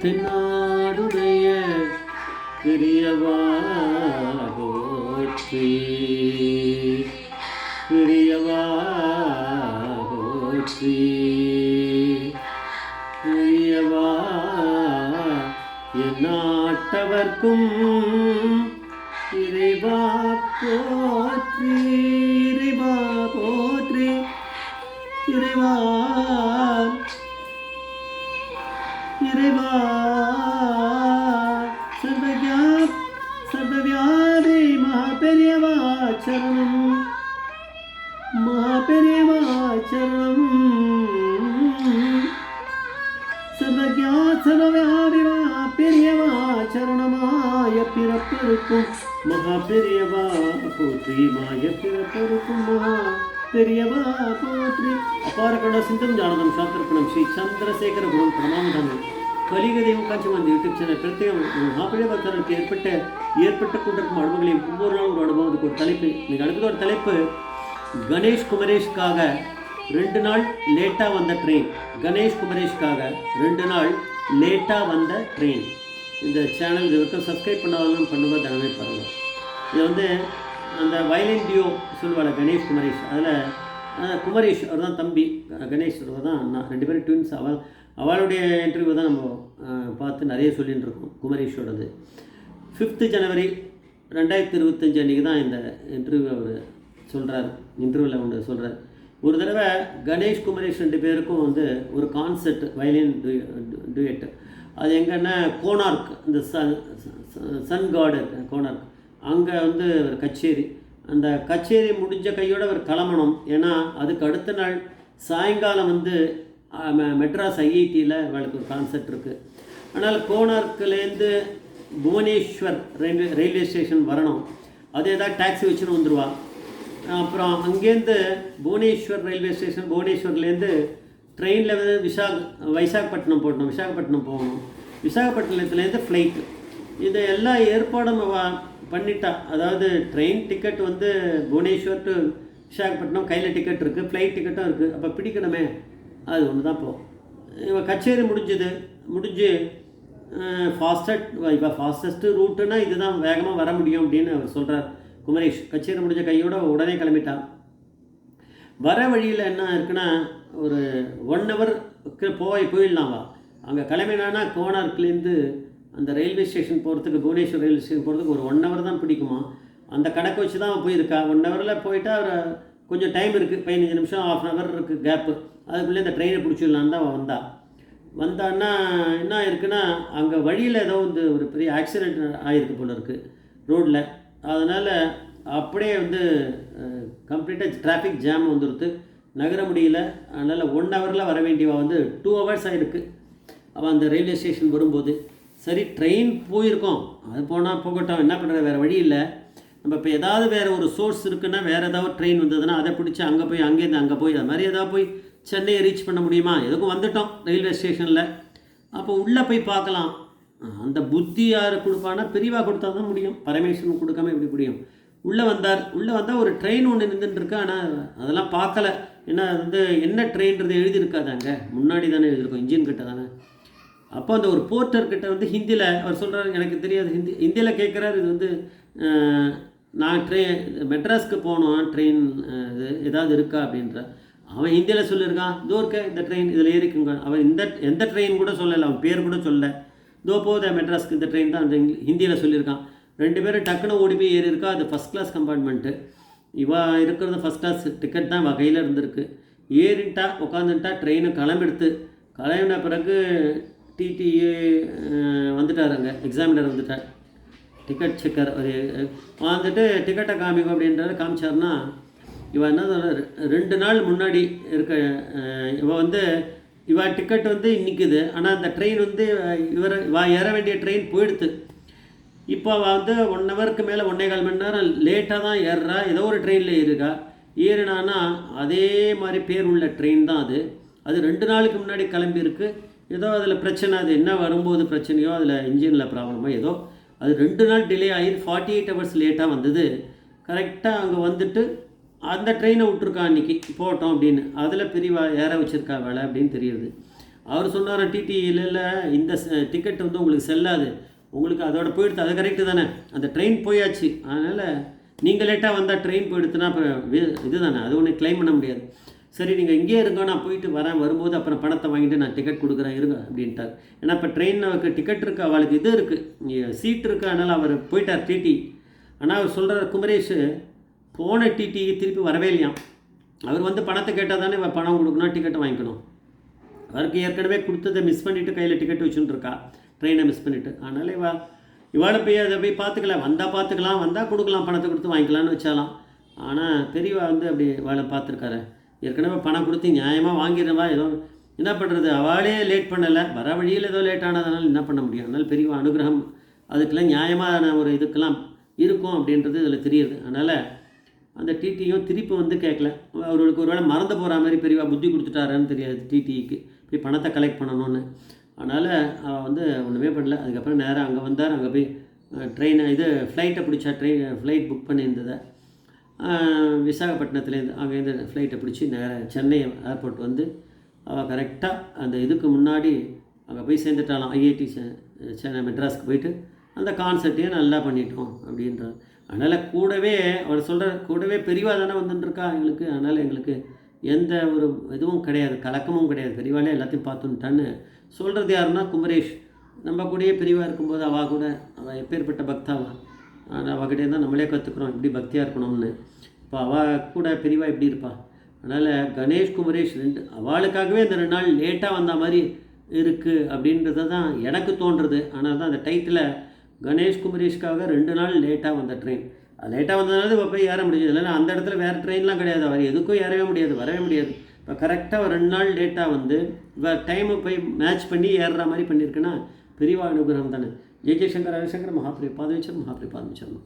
தென்னாடுடைய பெரியவா போற்றி, பெரியவா போற்றி, பெரியவா எந்நாட்டவர்க்கும் இறைவா போற்றி, இறைவா போற்றி, இறைவா இறைவா சர்வவியாபி மகாபெரியவா சரணம், மகாபெரியவா சரணம், சர்வவியாபி மகாபெரியவா சரணமாய பிறப்பிருக்கும் மகாபெரியவா போற்றி, மாய பிறப்பிருக்கும் மகா பெரியவா போற்றி. அபார கருணா சிந்தும் ஞானதம் சாஸ்திரப்பணம் ஸ்ரீ சந்திரசேகர குரு பிரணாமதாமி கலிக தெய்வம் காட்சி வந்த யூடியூப் சேனல் பிரத்யேகம் மகாபெரியவாசருக்கு ஏற்பட்ட கொண்டிருக்கும் அனுபவங்களையும் ஒவ்வொரு நாளும் ஒரு அனுபவத்துக்கு ஒரு தலைப்பு. இன்னைக்கு அடுத்தது ஒரு தலைப்பு, கணேஷ் குமரேஷ்காக 2 நாள் லேட்டாக வந்த ட்ரெயின். கணேஷ் குமரேஷ்காக 2 நாள் லேட்டாக வந்த ட்ரெயின். இந்த சேனல் இது வரைக்கும் சப்ஸ்கிரைப் பண்ணாலும் பண்ணுவோம், தினமே பாருங்கள். இது வந்து அந்த வயலின் டியோ சொல்லுவாள் கணேஷ் குமரேஷ், அதில் குமரேஷ் அவர் தான் தம்பி, கணேஷ் அவர் தான் அண்ணா, 2 பேரும் ட்வின்ஸ். அவளுடைய இன்டர்வியூ தான் நம்ம பார்த்து நிறைய சொல்லிகிட்டு இருக்கோம். குமரேஷோடது 5th ஜனவரி 2025 அன்றைக்கி தான் இந்த இன்டர்வியூ அவர் சொல்கிறார். இன்டர்வியூவில் ஒன்று சொல்கிறார், ஒரு தடவை கணேஷ் குமரேஷ் 2 பேருக்கும் வந்து ஒரு கான்சர்ட் வயலின் டூயட். அது எங்கன்னா கோனார்க், இந்த சன் காடு கோனார்க், அங்கே வந்து ஒரு கச்சேரி. அந்த கச்சேரி முடிஞ்ச கையோடு அவர் கிளம்பணும். ஏன்னா அதுக்கு அடுத்த நாள் சாயங்காலம் வந்து மெட்ராஸ் ஐஐடியில் அவளுக்கு ஒரு கான்சர்ட் இருக்குது. ஆனால் கோனார்க்லேருந்து புவனேஸ்வர் ரயில்வே ஸ்டேஷன் வரணும். அது ஏதாவது டாக்ஸி வச்சுன்னு வந்துடுவாள். அப்புறம் அங்கேருந்து புவனேஸ்வர் ரயில்வே ஸ்டேஷன், புவனேஸ்வர்லேருந்து ட்ரெயினில் வந்து விசாகப்பட்டினம் போகணும். விசாகப்பட்டினத்துலேருந்து ஃப்ளைட்டு. இது எல்லா ஏற்பாடும் பண்ணிட்டா. அதாவது ட்ரெயின் டிக்கெட் வந்து புவனேஸ்வர் டு விசாகப்பட்டினம் கையில் டிக்கெட் இருக்குது, ஃப்ளைட் டிக்கெட்டும் இருக்குது. அப்போ பிடிக்கணுமே, அது ஒன்று தான். இப்போ இவன் கச்சேரி முடிஞ்சு ஃபாஸ்டஸ்ட்டு ரூட்டுன்னா இதுதான், வேகமாக வர முடியும் அப்படின்னு அவர் சொல்கிறார் குமரேஷ். கச்சேரி முடிஞ்ச கையோட உடனே கிளம்பிட்டான். வர வழியில் என்ன இருக்குன்னா, ஒரு 1 ஹவருக்கு போயிடலாமா. அங்கே கிளம்பினான்னா கோனார்க்லேருந்து அந்த ரயில்வே ஸ்டேஷன் போகிறதுக்கு, புவனேஸ்வர் ரயில்வே ஸ்டேஷன் போகிறதுக்கு ஒரு 1 ஹவர் தான் பிடிக்குமா. அந்த கணக்கு வச்சு தான் போயிருக்கா. 1 ஹவரில் போயிட்டா கொஞ்சம் டைம் இருக்குது, 15 நிமிஷம், 1/2 ஹவர் இருக்குது கேப்பு. அதுக்குள்ளே இந்த ட்ரெயினை பிடிச்சிடலான்னு தான் வந்தான்னா என்ன இருக்குன்னா, அங்கே வழியில் ஏதோ வந்து ஒரு பெரிய ஆக்சிடெண்ட் ஆகிருக்கு போல இருக்குது ரோட்டில். அதனால் அப்படியே வந்து கம்ப்ளீட்டாக டிராஃபிக் ஜாம் வந்துடுது, நகர முடியல. அதனால் 1 ஹவரில் வர வேண்டியவா வந்து 2 ஹவர்ஸ் ஆகிருக்கு அவன் அந்த ரயில்வே ஸ்டேஷன் வரும்போது. சரி, ட்ரெயின் போயிருக்கோம், அது போகட்டும், என்ன பண்ணுறது, வேறு வழி இல்லை. நம்ம இப்போ ஏதாவது வேறு ஒரு சோர்ஸ் இருக்குன்னா, வேறு ஏதாவது ட்ரெயின் வந்ததுன்னா அதை பிடிச்சி அங்கேருந்து அங்கே போய் அது மாதிரி ஏதாவது போய் சென்னையை ரீச் பண்ண முடியுமா. எதுக்கும் வந்துட்டோம் ரயில்வே ஸ்டேஷனில், அப்போ உள்ளே போய் பார்க்கலாம். அந்த புத்தி யார் கொடுப்பானா, பெரியவா கொடுத்தா தான் முடியும், பரமேஸ்வரன் கொடுக்காம எப்படி முடியும். உள்ளே வந்தால் ஒரு ட்ரெயின் ஒன்று நின்றுட்டுருக்கு. ஆனால் அதெல்லாம் பார்க்கல. ஏன்னா அது வந்து என்ன ட்ரெயின்றது எழுதியிருக்காதாங்க, முன்னாடி தானே எழுதியிருக்கோம், இன்ஜின் கிட்ட தானே. அப்போ அந்த ஒரு போர்ட்டர்கிட்ட வந்து ஹிந்தியில் அவர் சொல்கிறார், எனக்கு தெரியாது ஹிந்தியில் கேட்குறாரு. இது வந்து நான் மெட்ராஸ்க்கு போனோம், ட்ரெயின் இது ஏதாவது இருக்கா அப்படின்ற. அவன் ஹிந்தியில் சொல்லியிருக்கான், இதோ இருக்க இந்த ட்ரெயின், இதில் ஏறிக்குங்க. அவன் எந்த ட்ரெயின் கூட சொல்லலை, அவன் பேர் கூட சொல்லலை. இதோ போகுது மெட்ராஸ்க்கு இந்த ட்ரெயின் தான் ஹிந்தியில் சொல்லியிருக்கான். 2 பேரும் டக்குன்னு ஓடி போய் ஏறி இருக்கா. அது ஃபஸ்ட் கிளாஸ் கம்பார்ட்மெண்ட்டு. இவா இருக்கிறது ஃபஸ்ட் கிளாஸ் டிக்கெட் தான் வகையில் இருந்திருக்கு. ஏறிட்டா, உட்காந்துட்டா, ட்ரெயினை கிளம்பின பிறகு டிடிஏ வந்துட்டார், அங்கே எக்ஸாமினர் வந்துட்டார், டிக்கெட் செக்கர் வந்துட்டு டிக்கெட்டை காமிக்கும் அப்படின்றது காமிச்சார்னா, இவன் என்ன 2 நாள் முன்னாடி இவ டிக்கெட் வந்து நிற்குது. ஆனால் அந்த ட்ரெயின் வந்து ஏற வேண்டிய ட்ரெயின் போயிடுது. இப்போ வந்து 1 ஹவருக்கு மேலே 1.25 மணி நேரம் லேட்டாக தான் ஏறுறா. ஏதோ ஒரு ட்ரெயினில் ஏறினான்னா அதே மாதிரி பேர் உள்ள ட்ரெயின் தான் அது 2 நாளுக்கு முன்னாடி கிளம்பியிருக்கு. ஏதோ அதில் பிரச்சனை, அது என்ன வரும்போது பிரச்சனையோ, அதில் இன்ஜினில் ப்ராப்ளமோ ஏதோ, அது 2 நாள் டிலே ஆகி 48 ஹவர்ஸ் லேட்டாக வந்தது. கரெக்டாக அங்கே வந்துட்டு அந்த ட்ரெயினை விட்டுருக்கா அன்றைக்கி போட்டோம் அப்படின்னு, அதில் பிரிவாக ஏற வச்சுருக்கா வேலை அப்படின்னு தெரியுது. அவர் சொன்னார் டிடி இல்லை இந்த டிக்கெட் வந்து உங்களுக்கு செல்லாது, உங்களுக்கு அதோட போயிடுது. அது கரெக்டு தானே, அந்த ட்ரெயின் போயாச்சு, அதனால் நீங்கள் லேட்டாக வந்தால் ட்ரெயின் போயிடுத்துனா அப்புறம் இது தானே, அது ஒன்று க்ளைம் பண்ண முடியாது. சரி நீங்கள் இங்கேயே இருங்க, நான் போயிட்டு வரேன், வரும்போது அப்புறம் பணத்தை வாங்கிட்டு நான் டிக்கெட் கொடுக்குறேன் இருங்க அப்படின்ட்டார். ஏன்னா இப்போ ட்ரெயினுக்கு டிக்கெட் இருக்குது, அவளுக்கு இது இருக்குது, சீட் இருக்குது, அதனால் அவர் போயிட்டார் டிடி. ஆனால் அவர் சொல்கிற குமரேஷ் போன டிடி திருப்பி வரவே இல்லையாம். அவர் வந்து பணத்தை கேட்டால் தானே பணம் கொடுக்கணும், டிக்கெட்டை வாங்கிக்கணும். அவருக்கு ஏற்கனவே கொடுத்ததை மிஸ் பண்ணிவிட்டு கையில் டிக்கெட் வச்சுட்டுருக்கா, ட்ரெயினை மிஸ் பண்ணிவிட்டு. அதனால் இவாளை போய் அதை போய் பார்த்துக்கலாம், வந்தால் பார்த்துக்கலாம், வந்தால் கொடுக்கலாம், பணத்தை கொடுத்து வாங்கிக்கலான்னு வச்சாலாம். ஆனால் பெரியவா வந்து அப்படி இவாளை பார்த்துருக்காரு, ஏற்கனவே பணம் கொடுத்து நியாயமாக வாங்கிடுறவா, ஏதோ என்ன பண்ணுறது, அவளே லேட் பண்ணலை, வர வழியில் ஏதோ லேட் ஆனதுனால என்ன பண்ண முடியும். அதனால் பெரியவா அனுகிரகம் அதுக்கெல்லாம் நியாயமான ஒரு இதுக்கெல்லாம் இருக்கும் அப்படின்றது இதில் தெரியுது. அதனால் அந்த டிடியும் திருப்பி வந்து கேட்கல, அவர்களுக்கு ஒரு வேளை மறந்து போகிற மாதிரி பெரியவா புத்தி கொடுத்துட்டாரான்னு தெரியாது டிடிக்கு, போய் பணத்தை கலெக்ட் பண்ணணும்னு. அதனால் அவள் வந்து ஒன்றுமே பண்ணல. அதுக்கப்புறம் நேராக அங்கே வந்தார், அங்கே போய் ட்ரெயினை ஃப்ளைட்டை பிடிச்சா, ஃப்ளைட் புக் பண்ணியிருந்ததை விசாகப்பட்டினத்துலேருந்து அங்கேருந்து ஃப்ளைட்டை பிடிச்சி நேராக சென்னை ஏர்போர்ட் வந்து அவள் கரெக்டாக அந்த இதுக்கு முன்னாடி அங்கே போய் சேர்ந்துட்டாலாம். ஐஐடி சென்னை மெட்ராஸ்க்கு போயிட்டு அந்த கான்சர்ட்டையும் நல்லா பண்ணிட்டோம் அப்படின்றார். அதனால் கூடவே அவர் சொல்கிற கூடவே பெரியவா தானே வந்துட்டுருக்கா எங்களுக்கு, அதனால் எங்களுக்கு எந்த ஒரு இதுவும் கிடையாது, கலக்கமும் கிடையாது, பெரியவாளே எல்லாத்தையும் பார்த்துட்டான்னு சொல்கிறது யாருன்னா குமரேஷ். நம்ம கூடயே பெரியவா இருக்கும்போது அவள் கூட அவள் எப்பேற்பட்ட பக்தாவா, ஆனால் அவகிட்டே தான் நம்மளே கற்றுக்குறோம் எப்படி பக்தியாக இருக்கணும்னு. இப்போ அவள் கூட பெரியவா எப்படி இருப்பா. அதனால் கணேஷ் குமரேஷ் அவளுக்காகவே இந்த 2 நாள் லேட்டாக வந்த மாதிரி இருக்குது அப்படின்றது தான் எனக்கு தோன்றுறது. ஆனால் தான் அந்த டைட்டில் கணேஷ் குமரேஷ்காக 2 நாள் லேட்டாக வந்த ட்ரெயின், அது லேட்டாக வந்ததுனால இப்போ போய் ஏற முடிஞ்சது. இல்லைன்னா அந்த இடத்துல வேறு ட்ரெயின்லாம் கிடையாது, அவர் எதுக்கும் ஏறவே முடியாது, வரவே முடியாது. இப்போ கரெக்டாக ஒரு 2 நாள் லேட்டாக வந்து இப்போ டைமை போய் மேட்ச் பண்ணி ஏறுற மாதிரி பண்ணியிருக்குன்னா பெரியவா அனுகிரகம் தானே. ஜெய் ஜெய்சங்கர் ஹரிசங்கர் மகாபிரிபாதேச்சர் மகாபிரிபாதம்.